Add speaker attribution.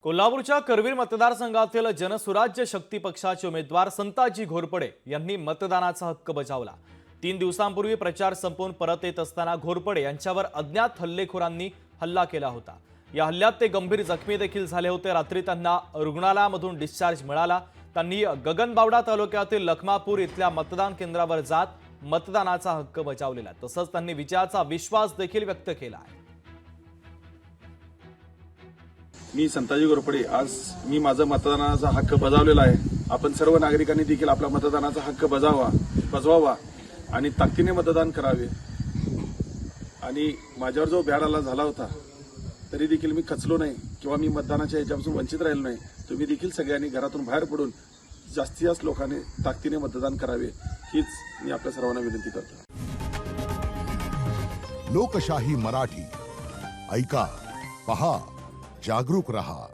Speaker 1: कोल्हापूरच्या करवीर मतदारसंघातील जनसुराज्य शक्ती पक्षाचे उमेदवार संताजी घोरपडे यांनी मतदानाचा हक्क बजावला। 3 दिवसांपूर्वी प्रचार संपवून परत येत असताना घोरपडे यांच्यावर अज्ञात हल्लेखोरांनी हल्ला केला होता। या हल्ल्यात ते गंभीर जखमी देखील झाले होते। रात्री त्यांना रुग्णालयामधून डिस्चार्ज मिळाला। त्यांनी गगनबावडा तालुक्यातील लखमापूर इथल्या मतदान केंद्रावर जात मतदानाचा हक्क बजावलेला। तसंच त्यांनी विजयाचा विश्वास देखील व्यक्त केला आहे।
Speaker 2: मी संताजी घोरपडे आज मी माझा मतदानाचा हक्क बजावलेला आहे। आपण सर्व नागरिकांनी देखील आपला मतदानाचा हक्क बजवावा आणि ताकदीने मतदान करावे। आणि माझ्यावर जो भ्याड झाला होता तरी देखील मी खचलो नाही किंवा मी मतदानाच्या ह्याच्यापासून वंचित राहिलो नाही। तुम्ही देखील सगळ्यांनी घरातून बाहेर पडून जास्तीत जास्त लोकांनी ताकदीने मतदान करावे हीच मी आपल्या सर्वांना विनंती करतो।
Speaker 3: लोकशाही मराठी ऐका, पहा, जागरूक रहा।